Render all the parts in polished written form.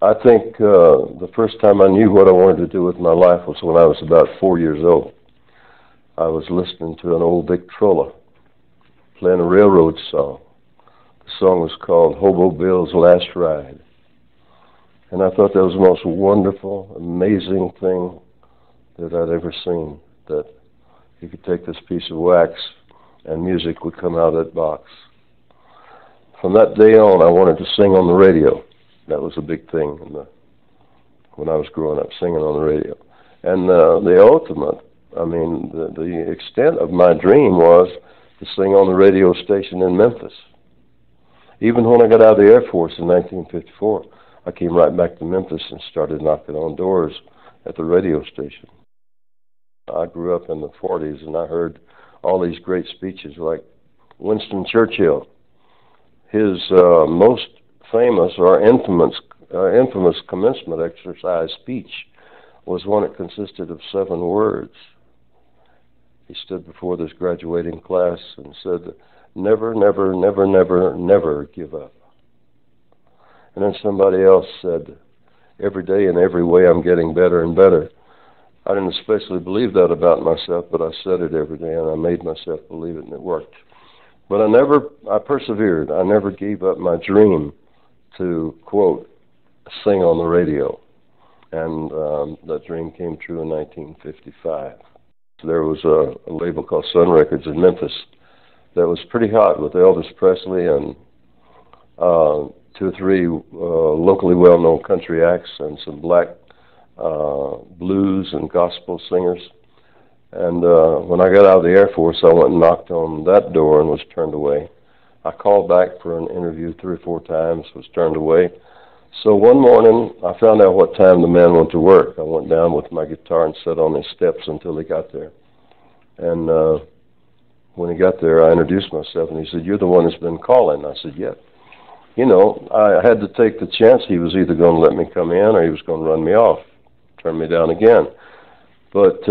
I think the first time I knew what I wanted to do with my life was when I was about 4 years old. I was listening to an old Victrola playing a railroad song. The song was called Hobo Bill's Last Ride. And I thought that was the most wonderful, amazing thing that I'd ever seen, that you could take this piece of wax and music would come out of that box. From that day on, I wanted to sing on the radio. That was a big thing when I was growing up, singing on the radio. And the ultimate, the extent of my dream was to sing on the radio station in Memphis. Even when I got out of the Air Force in 1954, I came right back to Memphis and started knocking on doors at the radio station. I grew up in the 40s, and I heard all these great speeches like Winston Churchill. His most famous or infamous commencement exercise speech was one that consisted of 7 words. He stood before this graduating class and said, "Never, never, never, never, never give up." And then somebody else said, "Every day in every way I'm getting better and better." I didn't especially believe that about myself, but I said it every day, and I made myself believe it, and it worked. But I persevered. I never gave up my dream to, quote, sing on the radio. And that dream came true in 1955. There was a label called Sun Records in Memphis that was pretty hot with Elvis Presley and 2 or 3 locally well-known country acts and some black blues and gospel singers. And when I got out of the Air Force, I went and knocked on that door and was turned away. I called back for an interview 3 or 4 times, was turned away. So one morning, I found out what time the man went to work. I went down with my guitar and sat on his steps until he got there. And when he got there, I introduced myself, and he said, "You're the one that's been calling." I said, "Yeah." You know, I had to take the chance. He was either going to let me come in or he was going to run me off, turn me down again. But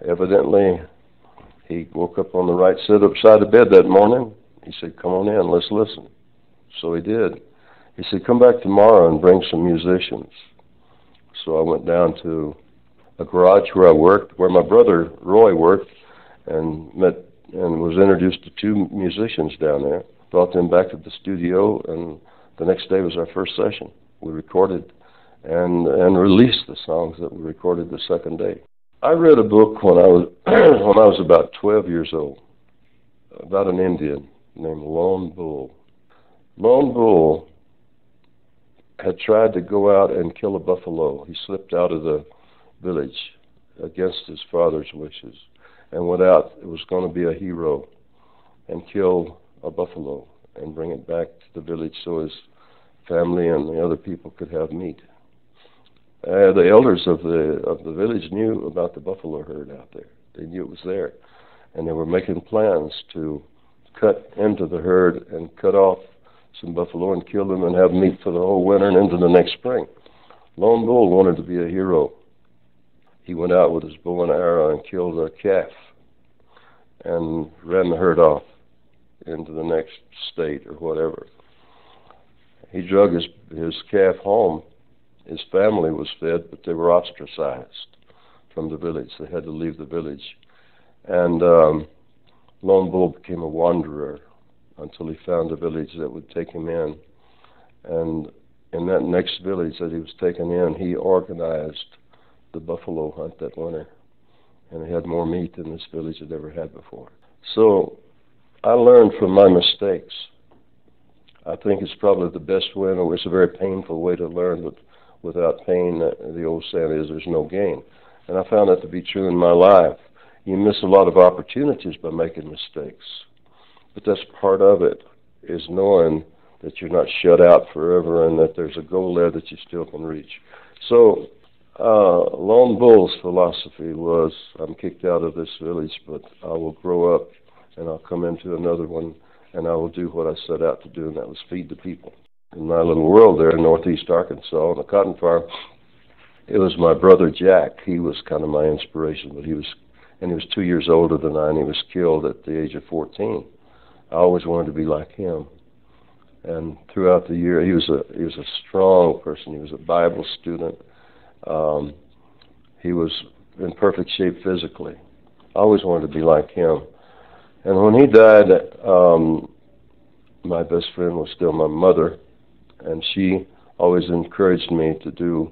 evidently, he woke up on the right side of bed that morning. He said, "Come on in, let's listen." So he did. He said, "Come back tomorrow and bring some musicians." So I went down to a garage where I worked, where my brother Roy worked, and met and was introduced to 2 musicians down there. Brought them back to the studio, and the next day was our first session. We recorded and released the songs that we recorded the second day. I read a book when I was when I was about 12 years old about an Indian named Lone Bull. Lone Bull had tried to go out and kill a buffalo. He slipped out of the village against his father's wishes and went out. It was going to be a hero and kill a buffalo and bring it back to the village so his family and the other people could have meat. The elders of the village knew about the buffalo herd out there. They knew it was there, and they were making plans to cut into the herd and cut off some buffalo and kill them and have meat for the whole winter and into the next spring. Lone Bull wanted to be a hero. He went out with his bow and arrow and killed a calf and ran the herd off into the next state or whatever. He drug his calf home. His family was fed, but they were ostracized from the village. They had to leave the village. And Lone Bull became a wanderer until he found a village that would take him in. And in that next village that he was taken in, he organized the buffalo hunt that winter. And he had more meat than this village had ever had before. So I learned from my mistakes. I think it's probably the best way, and it's a very painful way to learn, but without pain, the old saying is there's no gain. And I found that to be true in my life. You miss a lot of opportunities by making mistakes. But that's part of it, is knowing that you're not shut out forever and that there's a goal there that you still can reach. So Lone Bull's philosophy was, I'm kicked out of this village, but I will grow up and I'll come into another one and I will do what I set out to do, and that was feed the people. In my little world there in northeast Arkansas on a cotton farm, it was my brother Jack. He was kind of my inspiration, but he was 2 years older than I, and he was killed at the age of 14. I always wanted to be like him. And throughout the year, he was a strong person. He was a Bible student. He was in perfect shape physically. I always wanted to be like him. And when he died, my best friend was still my mother, and she always encouraged me to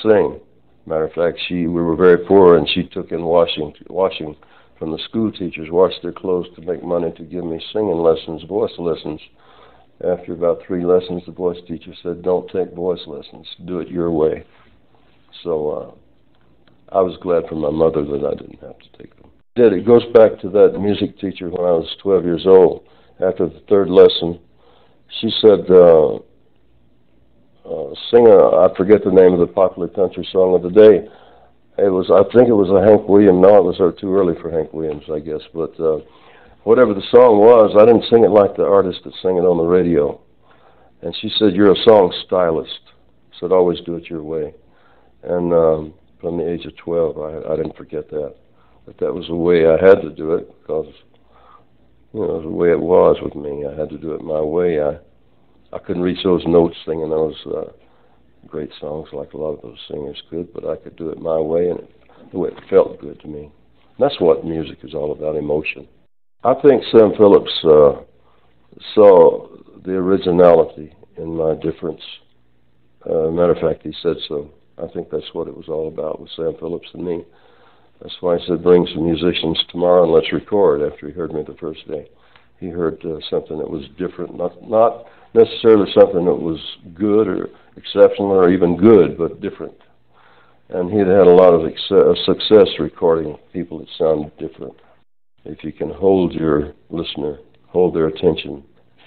sing. Matter of fact, we were very poor, and she took in washing from the school teachers, washed their clothes to make money to give me singing lessons, voice lessons. After about 3 lessons, the voice teacher said, "Don't take voice lessons. Do it your way." So I was glad for my mother that I didn't have to take them. It goes back to that music teacher when I was 12 years old. After the 3rd lesson, she said, sing I forget the name of the popular country song of the day. I think it was a Hank Williams. No, it was too early for Hank Williams, I guess. But whatever the song was, I didn't sing it like the artist that sang it on the radio. And she said, "You're a song stylist." I said, "Always do it your way." And from the age of 12, I didn't forget that. But that was the way I had to do it, because it was the way it was with me. I had to do it my way. I couldn't reach those notes singing those great songs like a lot of those singers could, but I could do it my way, and the way it felt good to me. And that's what music is all about, emotion. I think Sam Phillips saw the originality in my difference. Matter of fact, he said so. I think that's what it was all about with Sam Phillips and me. That's why he said, "Bring some musicians tomorrow and let's record," after he heard me the first day. He heard something that was different, not necessarily something that was good or exceptional or even good, but different. And he'd had a lot of success recording people that sounded different. If you can hold your listener, hold their attention,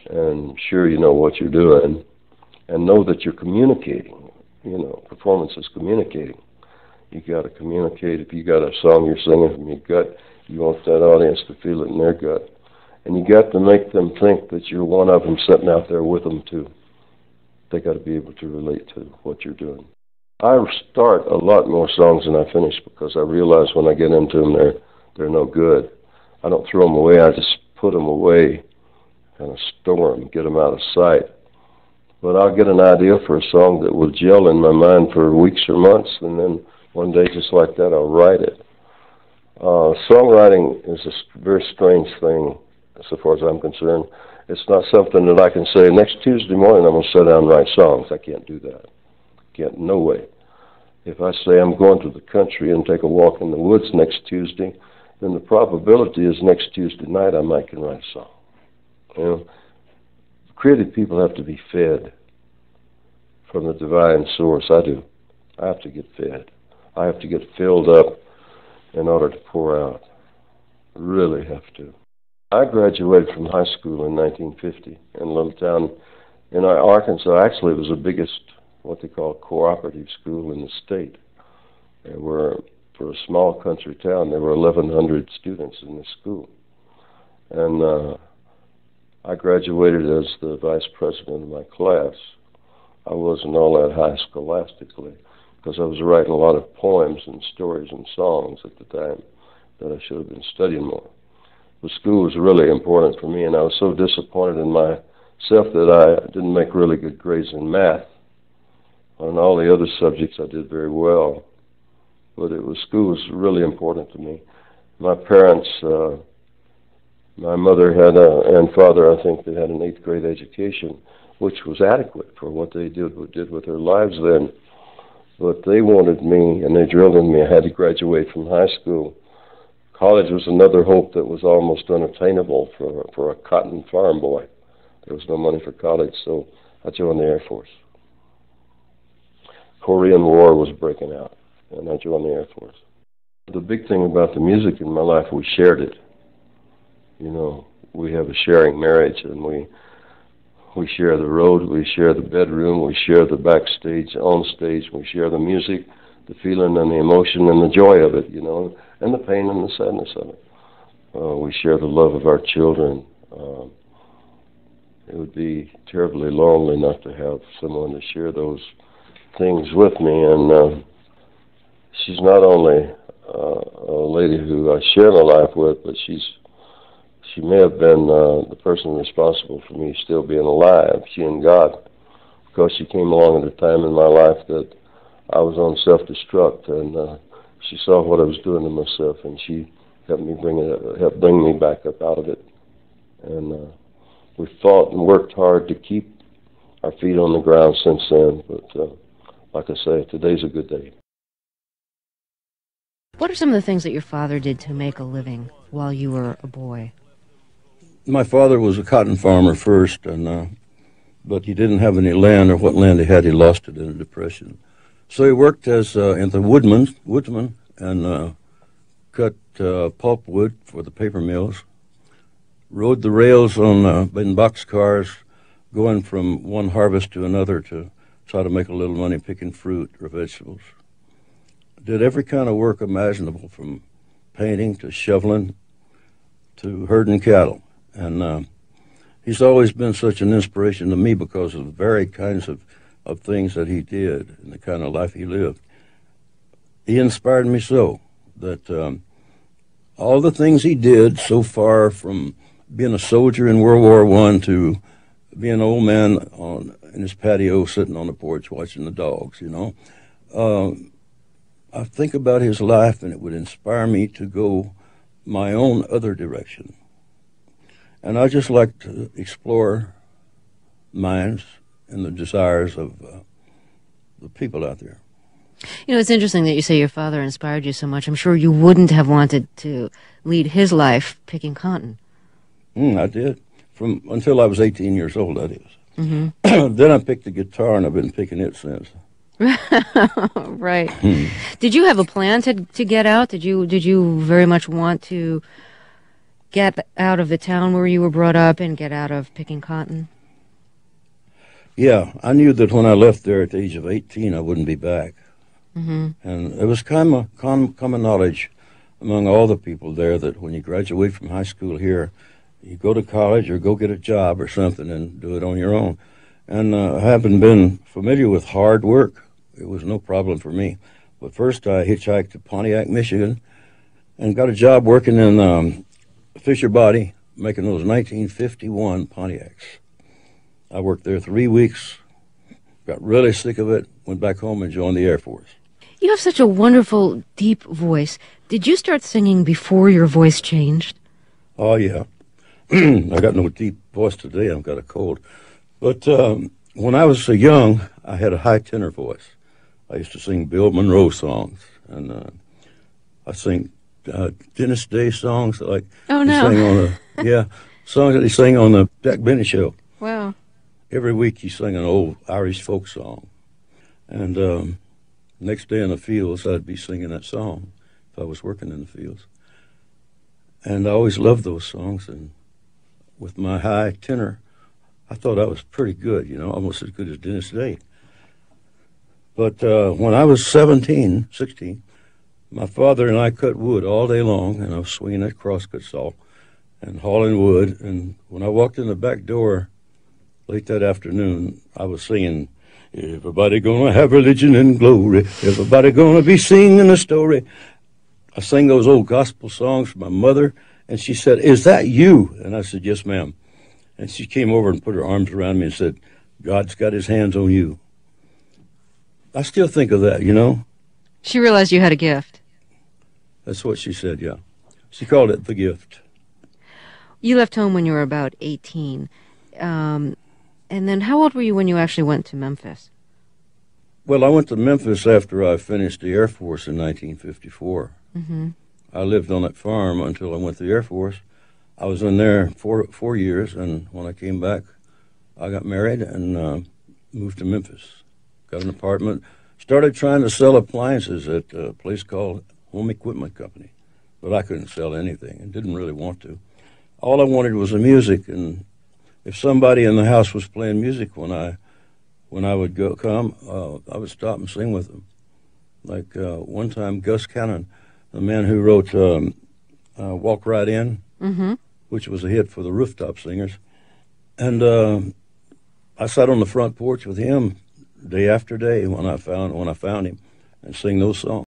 and sure you know what you're doing, and know that you're communicating. Performance is communicating. You got to communicate. If you got a song you're singing from your gut, you want that audience to feel it in their gut. And you got to make them think that you're one of them sitting out there with them too. They got to be able to relate to what you're doing. I start a lot more songs than I finish, because I realize when I get into them, they're no good. I don't throw them away. I just put them away, kind of store them, get them out of sight. But I'll get an idea for a song that will gel in my mind for weeks or months, and then one day, just like that, I'll write it. Songwriting is a very strange thing, so far as I'm concerned. It's not something that I can say, next Tuesday morning I'm going to sit down and write songs. I can't do that. No way. If I say I'm going to the country and take a walk in the woods next Tuesday, then the probability is next Tuesday night I might can write a song. Creative people have to be fed from the divine source. I do. I have to get fed. I have to get filled up in order to pour out. Really have to. I graduated from high school in 1950 in a little town in Arkansas. Actually, it was the biggest, what they call, cooperative school in the state. There were, for a small country town, there were 1,100 students in the school. And I graduated as the vice president of my class. I wasn't all that high scholastically, because I was writing a lot of poems and stories and songs at the time that I should have been studying more. The school was really important for me, and I was so disappointed in myself that I didn't make really good grades in math. On all the other subjects I did very well, but school was really important to me. My parents, my mother and father, I think they had an 8th grade education, which was adequate for what they did with their lives then. But they wanted me, and they drilled in me, I had to graduate from high school. College was another hope that was almost unattainable for a cotton farm boy. There was no money for college, so I joined the Air Force. Korean War was breaking out, and I joined the Air Force. The big thing about the music in my life, we shared it. We have a sharing marriage, and we share the road, we share the bedroom, we share the backstage, on stage, we share the music, the feeling and the emotion and the joy of it, and the pain and the sadness of it. We share the love of our children. It would be terribly lonely not to have someone to share those things with me, and she's not only a lady who I share my life with, but she's she may have been the person responsible for me still being alive, she and God, because she came along at a time in my life that I was on self-destruct, and she saw what I was doing to myself, and she helped bring me back up out of it. And we fought and worked hard to keep our feet on the ground since then, but like I say, today's a good day. What are some of the things that your father did to make a living while you were a boy? My father was a cotton farmer first, and but he didn't have any land, or what land he had, he lost it in a depression. So he worked as in the woodsman, and cut pulpwood for the paper mills, rode the rails on in boxcars, going from one harvest to another to try to make a little money picking fruit or vegetables. Did every kind of work imaginable, from painting to shoveling to herding cattle. And he's always been such an inspiration to me because of the varied kinds of things that he did and the kind of life he lived. He inspired me so that all the things he did so far, from being a soldier in World War I to being an old man in his patio sitting on the porch watching the dogs, I think about his life, and it would inspire me to go my own other direction. And I just like to explore minds and the desires of the people out there. It's interesting that you say your father inspired you so much. I'm sure you wouldn't have wanted to lead his life picking cotton. I did, until I was 18 years old, that is. Mm-hmm. Then I picked the guitar, and I've been picking it since. Right. Did you have a plan to get out? Did you very much want to get out of the town where you were brought up and get out of picking cotton? Yeah, I knew that when I left there at the age of 18, I wouldn't be back. Mm-hmm. And it was common knowledge among all the people there that when you graduate from high school here, you go to college or go get a job or something and do it on your own. And having been familiar with hard work, it was no problem for me. But first I hitchhiked to Pontiac, Michigan, and got a job working in Fisher Body, making those 1951 Pontiacs. I worked there 3 weeks, got really sick of it, went back home and joined the Air Force. You have such a wonderful, deep voice. Did you start singing before your voice changed? Oh, yeah. I got no deep voice today. I've got a cold. But when I was so young, I had a high tenor voice. I used to sing Bill Monroe songs, and I sing Dennis Day songs like oh no, songs that he sang on the Jack Benny Show. Wow! Every week he sang an old Irish folk song, and next day in the fields I'd be singing that song if I was working in the fields. And I always loved those songs, and with my high tenor, I thought I was pretty good, almost as good as Dennis Day. But when I was 16, my father and I cut wood all day long, and I was swinging that crosscut saw and hauling wood. And when I walked in the back door late that afternoon, I was singing, "Everybody gonna have religion and glory, everybody gonna be singing a story." I sang those old gospel songs for my mother, and she said, "Is that you?" And I said, "Yes, ma'am." And she came over and put her arms around me and said, "God's got his hands on you." I still think of that, She realized you had a gift. That's what she said, yeah. She called it the gift. You left home when you were about 18. And then how old were you when you actually went to Memphis? Well, I went to Memphis after I finished the Air Force in 1954. Mm-hmm. I lived on that farm until I went to the Air Force. I was in there for 4 years, and when I came back, I got married and moved to Memphis. Got an apartment, started trying to sell appliances at a place called Home Equipment Company, but I couldn't sell anything and didn't really want to. All I wanted was the music, and if somebody in the house was playing music when I would I would stop and sing with them. Like one time, Gus Cannon, the man who wrote Walk Right In, mm-hmm. which was a hit for the Rooftop Singers, and I sat on the front porch with him day after day when I found him and sing those songs.